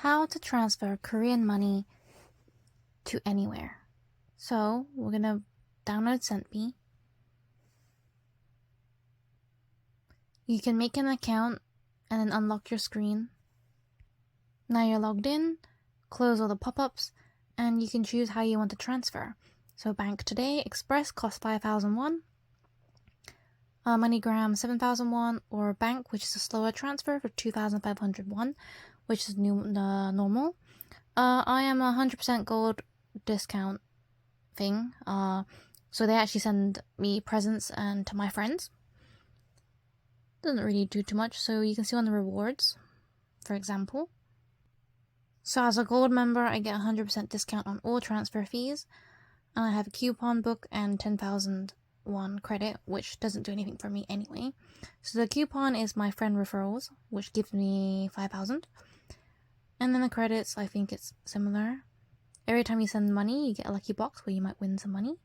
how to transfer Korean money to anywhere. So we're gonna download Sentbe. You can make an account and then unlock your screen. Now you're logged in, close all the pop-ups, and you can choose how you want to transfer. So Bank Today Express costs 5,000 won, MoneyGram 7,000 won, or Bank, which is a slower transfer, for 2,500 won, which is normal. I am a 100% gold discount thing, so they actually send me presents and to my friends. Doesn't really do too much, so you can see on the rewards, for example. So as a gold member, I get 100% discount on all transfer fees. I have a coupon book and 10,000 won credit, which doesn't do anything for me anyway. So the coupon is my friend referrals, which gives me 5,000. And then the credits, I think it's similar. Every time you send money, you get a lucky box where you might win some money.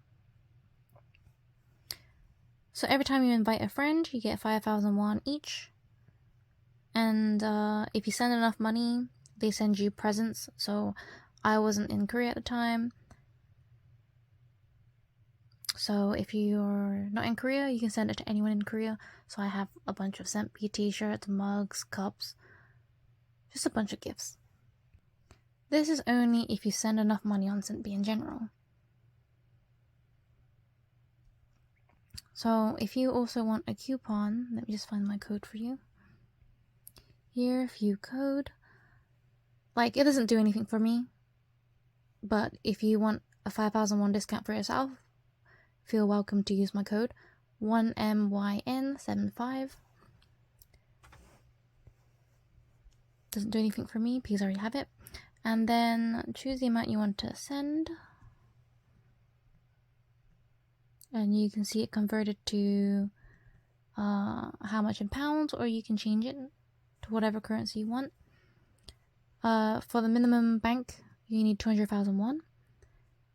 So every time you invite a friend, you get 5,000 won each. And if you send enough money, they send you presents. So I wasn't in Korea at the time. So if you're not in Korea, you can send it to anyone in Korea. So I have a bunch of Sentbe t-shirts, mugs, cups, just a bunch of gifts. This is only if you send enough money on Sentbe in general. So if you also want a coupon, let me just find my code for you. Here, view code. Like, it doesn't do anything for me, but if you want a 5,000 won discount for yourself, feel welcome to use my code 1MYN75. Doesn't do anything for me because I already have it. And then choose the amount you want to send. And you can see it converted to how much in pounds, or you can change it to whatever currency you want. For the minimum bank, you need 200,000 won.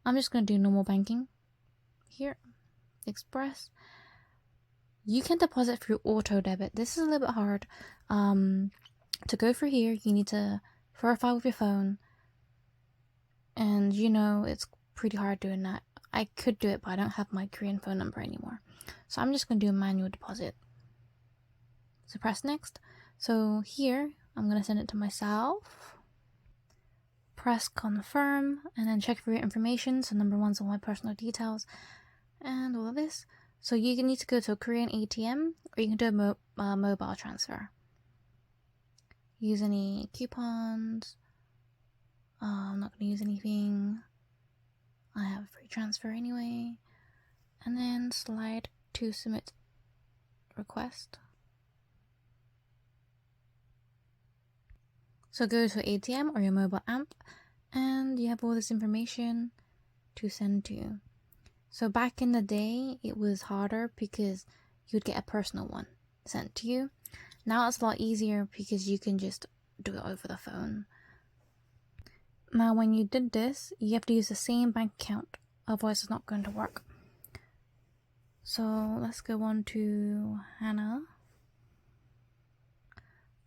I'm just going to do normal banking. Here, Express. You can deposit through auto debit. This is a little bit hard. To go through here, you need to verify with your phone. And you know, it's pretty hard doing that. I could do it, but I don't have my Korean phone number anymore. So I'm just going to do a manual deposit. So press next. So here, I'm going to send it to myself. Press confirm, and then check for your information. So number 1's all my personal details and all of this. So you need to go to a Korean ATM, or you can do a mobile transfer. Use any coupons. I'm not going to use anything. I have a free transfer anyway. And then slide to submit request. So go to ATM or your mobile app, and you have all this information to send to. So back in the day, it was harder because you'd get a personal one sent to you. Now it's a lot easier because you can just do it over the phone. Now when you did this, you have to use the same bank account, otherwise it's not going to work. So let's go on to Hana.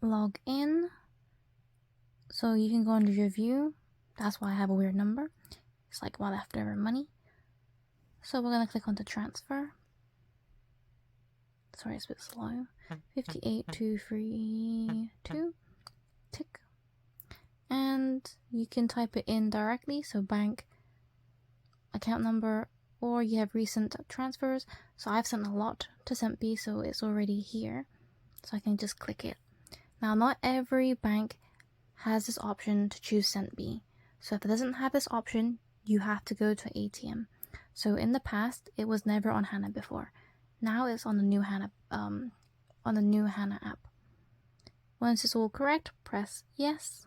Log in. So you can go under your view. That's why I have a weird number. It's like my leftover money. So we're going to click on the transfer. Sorry, it's a bit slow. 58232. Tick. And you can type it in directly. So bank, account number, or you have recent transfers. So I've sent a lot to Sentbe, so it's already here. So I can just click it. Now, not every bank has this option to choose Sentbe. So if it doesn't have this option, you have to go to ATM. So in the past, it was never on Hana before. Now it's on the new Hana app. Once it's all correct, press yes.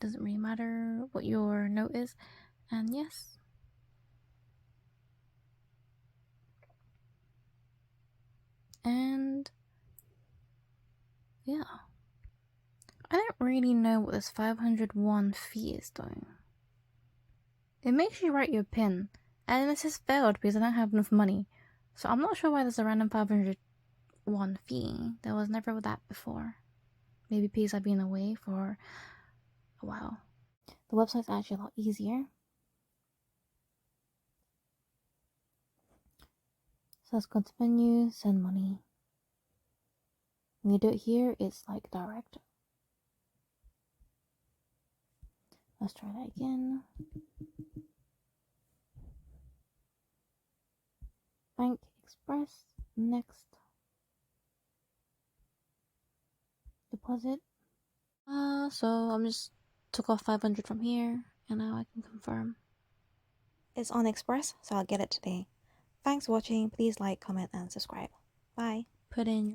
Doesn't really matter what your note is, and yes. And yeah. I don't really know what this 500 won fee is though. It makes you write your PIN, and this has failed because I don't have enough money. So I'm not sure why there's a random 500 won fee. There was never that before. maybe because I've been away for a while. The website's actually a lot easier. So let's go to menu, send money. When you do it here, it's like direct. Let's try that again. Bank Express, next. Deposit. So I'm just took off 500 from here, and now I can confirm. It's on Express, so I'll get it today. Thanks for watching. Please like, comment, and subscribe. Bye. Put in